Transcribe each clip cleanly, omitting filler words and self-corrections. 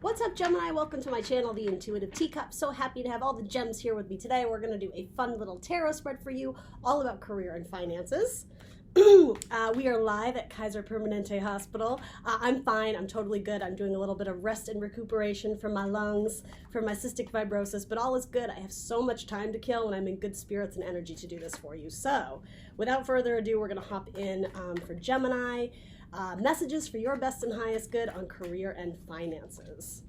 What's up, Gemini? Welcome to my channel, The Intuitive Teacup. So happy to have all the gems here with me today. We're going to do a fun little tarot spread for you, all about career and finances. We are live at Kaiser Permanente Hospital. I'm fine. I'm totally good. I'm doing a little bit of rest and recuperation from my lungs, from my cystic fibrosis, but all is good. I have so much time to kill, and I'm in good spirits and energy to do this for you. So, without further ado, we're going to hop in for Gemini. Messages for your best and highest good on career and finances.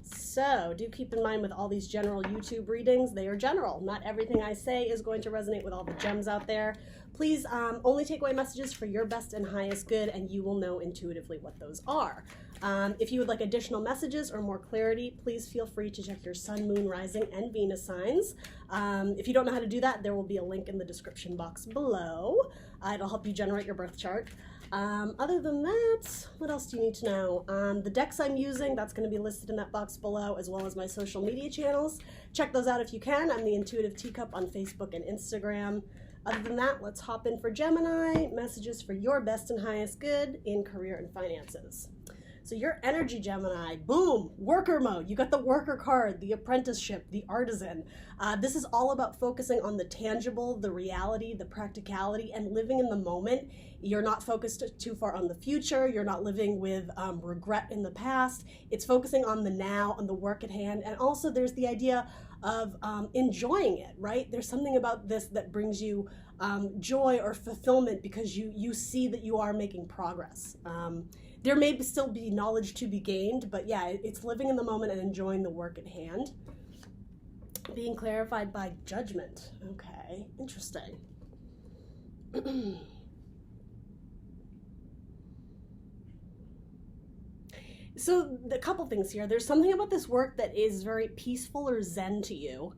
So do keep in mind with all these general YouTube readings, they are general. Not everything I say is going to resonate with all the gems out there. Please only take away messages for your best and highest good, and you will know intuitively what those are. If you would like additional messages or more clarity, please feel free to check your Sun, Moon, Rising, and Venus signs. If you don't know how to do that, there will be a link in the description box below. It'll help you generate your birth chart. Other than that, what else do you need to know? The decks I'm using, that's going to be listed in that box below, as well as my social media channels. Check those out if you can. I'm the Intuitive Teacup on Facebook and Instagram. Other than that, let's hop in for Gemini. Messages for your best and highest good in career and finances. So your energy, Gemini, boom, worker mode. You got the worker card, the apprenticeship, the artisan. This is all about focusing on the tangible, the reality, the practicality, and living in the moment. You're not focused too far on the future. You're not living with regret in the past. It's focusing on the now, on the work at hand. And also there's the idea of enjoying it, right? There's something about this that brings you joy or fulfillment because you see that you are making progress. There may still be knowledge to be gained, but yeah, it's living in the moment and enjoying the work at hand. Being clarified by judgment. Okay, interesting. So a couple things here. There's something about this work that is very peaceful or zen to you.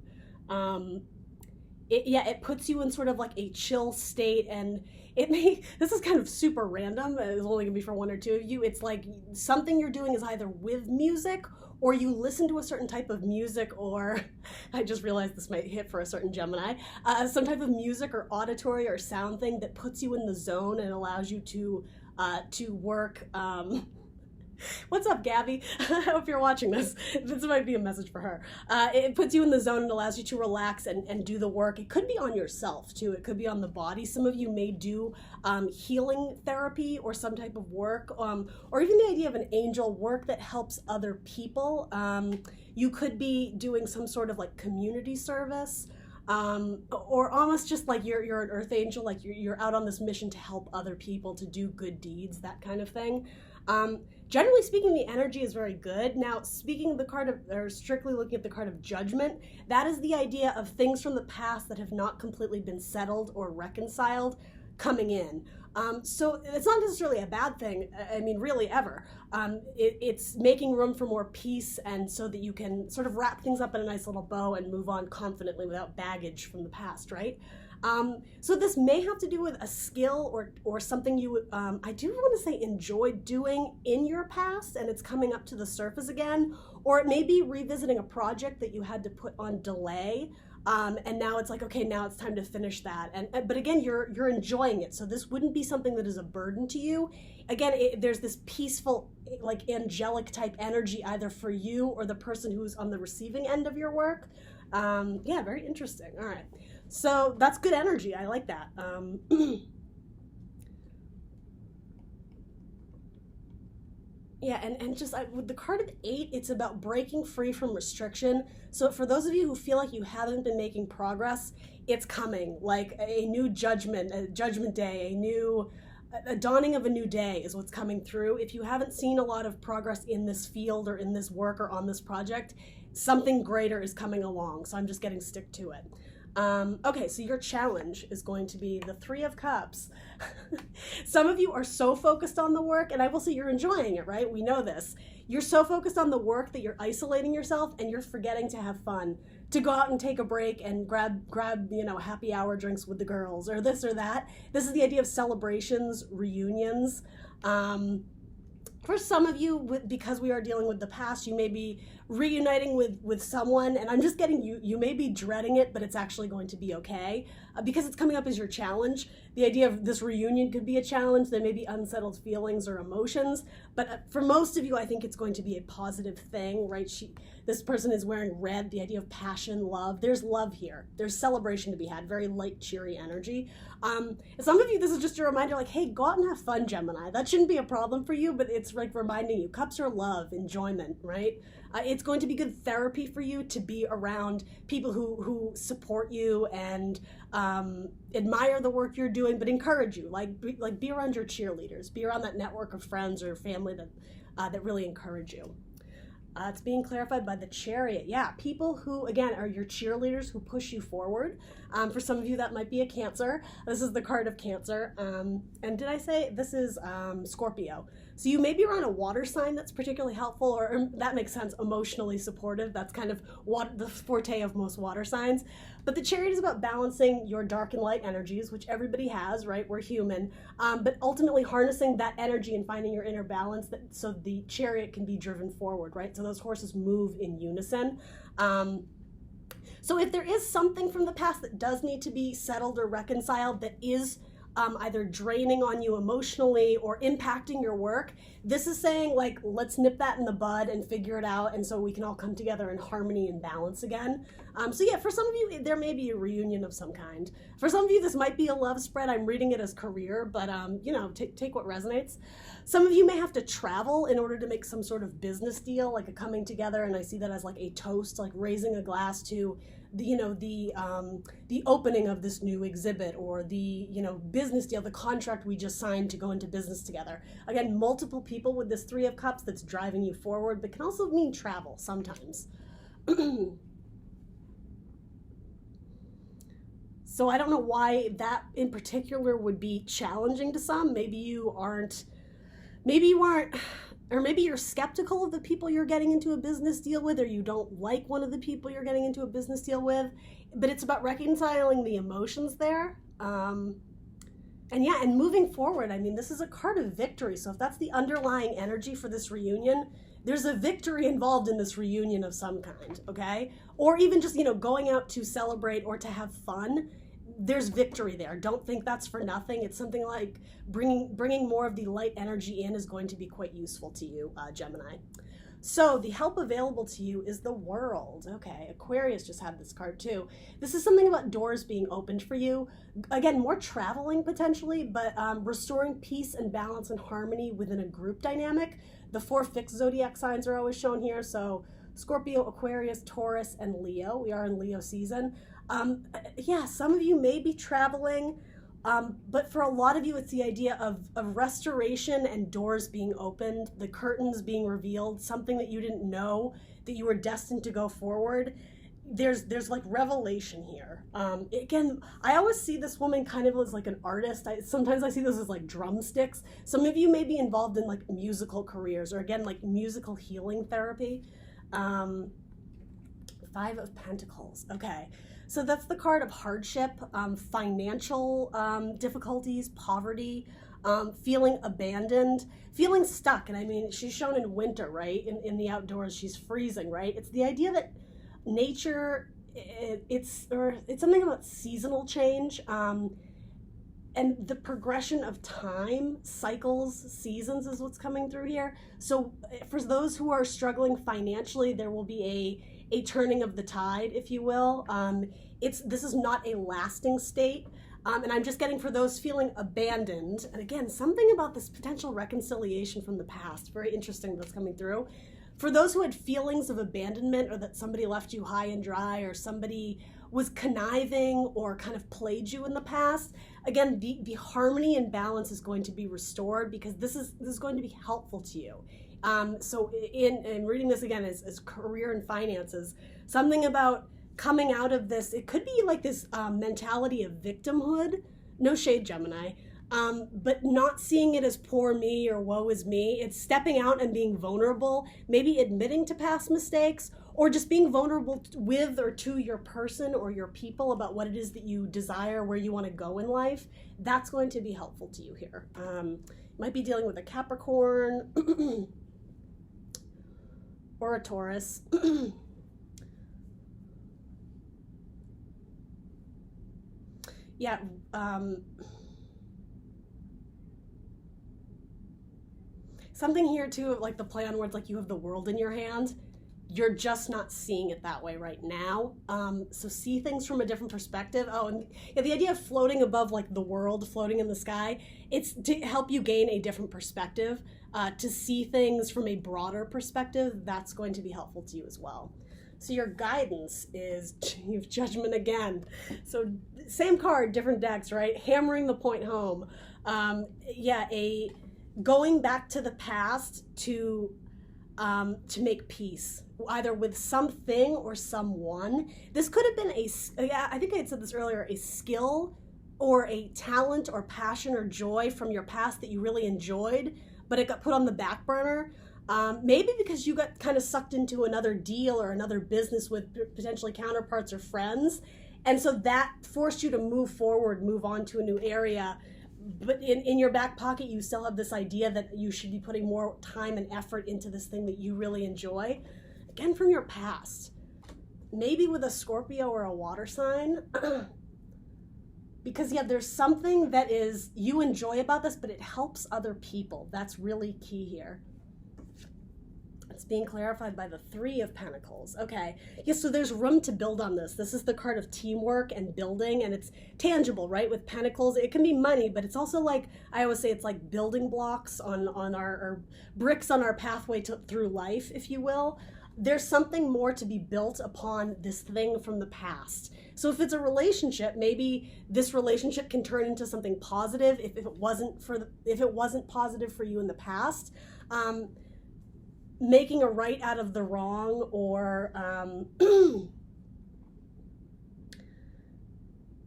It puts you in sort of like a chill state, and this is kind of super random. It's only gonna be for one or two of you. It's like something you're doing is either with music or you listen to a certain type of music, or I just realized this might hit for a certain Gemini, some type of music or auditory or sound thing that puts you in the zone and allows you to work. What's up, Gabby? I hope you're watching this. This might be a message for her. It puts you in the zone and allows you to relax and do the work. It could be on yourself, too. It could be on the body. Some of you may do healing therapy or some type of work, or even the idea of an angel work that helps other people. You could be doing some sort of like community service, or almost just like you're an earth angel, like you're out on this mission to help other people, to do good deeds, that kind of thing. Generally speaking, the energy is very good. Now, speaking of the card of, or strictly looking at the card of judgment, that is the idea of things from the past that have not completely been settled or reconciled coming in. So it's not necessarily a bad thing, I mean, really ever. It's making room for more peace, and so that you can sort of wrap things up in a nice little bow and move on confidently without baggage from the past, right? So this may have to do with a skill or something you, I do want to say enjoyed doing in your past, and it's coming up to the surface again, or it may be revisiting a project that you had to put on delay, and now it's like, okay, now it's time to finish that. But again, you're enjoying it, so this wouldn't be something that is a burden to you. Again, there's this peaceful, like angelic type energy either for you or the person who's on the receiving end of your work. Yeah, very interesting. All right. So that's good energy. I like that. Yeah, and just with the card of 8, it's about breaking free from restriction. So for those of you who feel like you haven't been making progress, it's coming. Like a new judgment, a judgment day, a dawning of a new day is what's coming through. If you haven't seen a lot of progress in this field or in this work or on this project, something greater is coming along. So I'm just getting stick to it. Okay, so your challenge is going to be the 3 of Cups. Some of you are so focused on the work, and I will say you're enjoying it, right? We know this. You're so focused on the work that you're isolating yourself and you're forgetting to have fun, to go out and take a break and grab happy hour drinks with the girls or this or that. This is the idea of celebrations, reunions. For some of you, because we are dealing with the past, you may be reuniting with someone, and I'm just getting you may be dreading it, but it's actually going to be okay, because it's coming up as your challenge. the idea of this reunion could be a challenge. There may be unsettled feelings or emotions, but for most of you, I think it's going to be a positive thing, right? This person is wearing red, the idea of passion, love. There's love here. There's celebration to be had, very light, cheery energy. Some of you, this is just a reminder, like, hey, go out and have fun, Gemini. That shouldn't be a problem for you, but it's like reminding you, cups are love, enjoyment, right? It's going to be good therapy for you to be around people who support you and admire the work you're doing, but encourage you. Like be around your cheerleaders. Be around that network of friends or family that really encourage you. It's being clarified by the Chariot. Yeah, people who, again, are your cheerleaders who push you forward. For some of you, that might be a Cancer. This is the card of Cancer. And did I say this is Scorpio? So you may be around a water sign that's particularly helpful, or that makes sense, emotionally supportive. That's kind of the forte of most water signs. But the Chariot is about balancing your dark and light energies, which everybody has, right? We're human. But ultimately harnessing that energy and finding your inner balance so the Chariot can be driven forward, right? So those horses move in unison. So if there is something from the past that does need to be settled or reconciled that is either draining on you emotionally or impacting your work, this is saying, like, let's nip that in the bud and figure it out, and so we can all come together in harmony and balance again. So yeah, for some of you, there may be a reunion of some kind. For some of you, this might be a love spread. I'm reading it as career, but take what resonates. Some of you may have to travel in order to make some sort of business deal, like a coming together, and I see that as like a toast, like raising a glass to the opening of this new exhibit, or the business deal, the contract we just signed to go into business together. Again, multiple people with this Three of Cups that's driving you forward, but can also mean travel sometimes. So I don't know why that in particular would be challenging to some. Maybe you aren't, or maybe you're skeptical of the people you're getting into a business deal with, or you don't like one of the people you're getting into a business deal with, but it's about reconciling the emotions there. And moving forward. I mean, this is a card of victory. So if that's the underlying energy for this reunion, there's a victory involved in this reunion of some kind, okay? Or even just, going out to celebrate or to have fun. There's victory there. Don't think that's for nothing. It's something like bringing more of the light energy in is going to be quite useful to you, Gemini. So the help available to you is the World. Okay, Aquarius just had this card too. This is something about doors being opened for you. Again, more traveling potentially, but restoring peace and balance and harmony within a group dynamic. The 4 fixed zodiac signs are always shown here. So Scorpio, Aquarius, Taurus, and Leo. We are in Leo season. Some of you may be traveling, but for a lot of you, it's the idea of restoration and doors being opened, the curtains being revealed, something that you didn't know, that you were destined to go forward. There's like revelation here. Again, I always see this woman kind of as like an artist. Sometimes I see this as like drumsticks. Some of you may be involved in like musical careers, or again, like musical healing therapy. 5 of Pentacles. Okay. So that's the card of hardship, financial difficulties, poverty, feeling abandoned, feeling stuck. And I mean, she's shown in winter, right? In the outdoors, she's freezing, right? It's the idea that nature, it's something about seasonal change, and the progression of time, cycles, seasons is what's coming through here. So for those who are struggling financially, there will be a turning of the tide, if you will. This is not a lasting state. And I'm just getting, for those feeling abandoned, and again, something about this potential reconciliation from the past, very interesting that's coming through. For those who had feelings of abandonment, or that somebody left you high and dry, or somebody was conniving or kind of played you in the past, again, the harmony and balance is going to be restored, because this is going to be helpful to you. So in reading this again as career and finances, something about coming out of this, it could be like this mentality of victimhood, no shade, Gemini, but not seeing it as poor me or woe is me. It's stepping out and being vulnerable, maybe admitting to past mistakes, or just being vulnerable with or to your person or your people about what it is that you desire, where you want to go in life. That's going to be helpful to you here. Might be dealing with a Capricorn or a Taurus. Yeah, something here too, like the play on words, like you have the world in your hand. You're just not seeing it that way right now. So see things from a different perspective. Oh, and yeah, the idea of floating above like the world, floating in the sky, it's to help you gain a different perspective, to see things from a broader perspective. That's going to be helpful to you as well. So your guidance is, you have Judgment again. So same card, different decks, right? Hammering the point home. Going back to the past to make peace, either with something or someone. This could have been I think I had said this earlier, a skill or a talent or passion or joy from your past that you really enjoyed, but it got put on the back burner. Maybe because you got kind of sucked into another deal or another business with potentially counterparts or friends. And so that forced you to move forward, move on to a new area. But in your back pocket, you still have this idea that you should be putting more time and effort into this thing that you really enjoy. Again, from your past. Maybe with a Scorpio or a water sign. Because, yeah, there's something that is you enjoy about this, but it helps other people. That's really key here. It's being clarified by the Three of Pentacles. Okay. Yeah, so there's room to build on this. This is the card of teamwork and building, and it's tangible, right? With Pentacles, it can be money, but it's also like, I always say it's like building blocks on our bricks on our pathway through life, if you will. There's something more to be built upon this thing from the past. So if it's a relationship, maybe this relationship can turn into something positive if it wasn't positive for you in the past. Making a right out of the wrong, or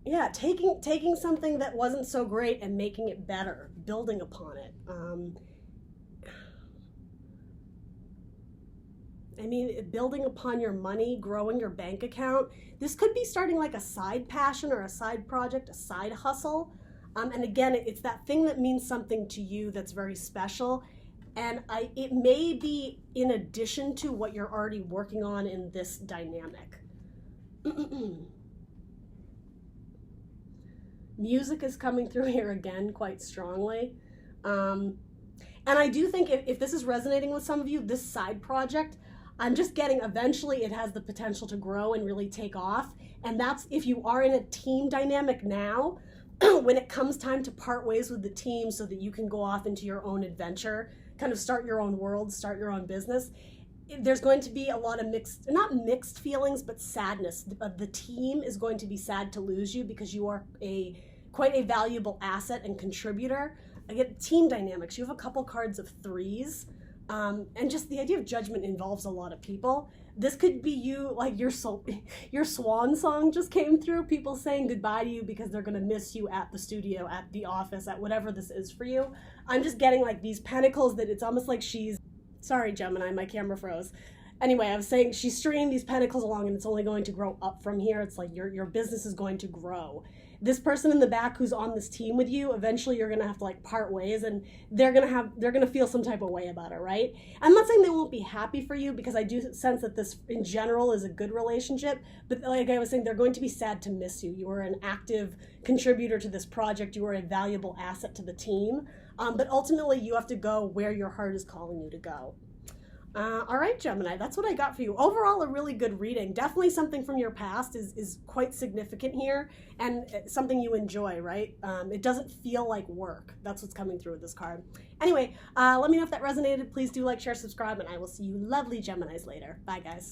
yeah, taking something that wasn't so great and making it better, building upon it. I mean, building upon your money, growing your bank account. This could be starting like a side passion or a side project, a side hustle. And again, it's that thing that means something to you that's very special. And it may be in addition to what you're already working on in this dynamic. Music is coming through here again quite strongly. And I do think if this is resonating with some of you, this side project, I'm just getting eventually it has the potential to grow and really take off. And that's if you are in a team dynamic now, when it comes time to part ways with the team so that you can go off into your own adventure, kind of start your own world, start your own business, there's going to be a lot of not mixed feelings, but sadness. The team is going to be sad to lose you because you are quite a valuable asset and contributor. I get team dynamics. You have a couple cards of threes. And just the idea of Judgment involves a lot of people. This could be you, like your swan song just came through, people saying goodbye to you because they're going to miss you at the studio, at the office, at whatever this is for you. I'm just getting like these pentacles that it's almost like sorry, Gemini, my camera froze. Anyway, I was saying she's stringing these pentacles along and it's only going to grow up from here. It's like your business is going to grow. This person in the back who's on this team with you, eventually you're gonna have to like part ways, and they're gonna feel some type of way about it, right? I'm not saying they won't be happy for you, because I do sense that this in general is a good relationship, but like I was saying, they're going to be sad to miss you. You are an active contributor to this project. You are a valuable asset to the team, but ultimately you have to go where your heart is calling you to go. All right, Gemini, that's what I got for you. Overall, a really good reading. Definitely something from your past is quite significant here, and something you enjoy, right? It doesn't feel like work. That's what's coming through with this card. Anyway, let me know if that resonated. Please do like, share, subscribe, and I will see you lovely Geminis later. Bye, guys.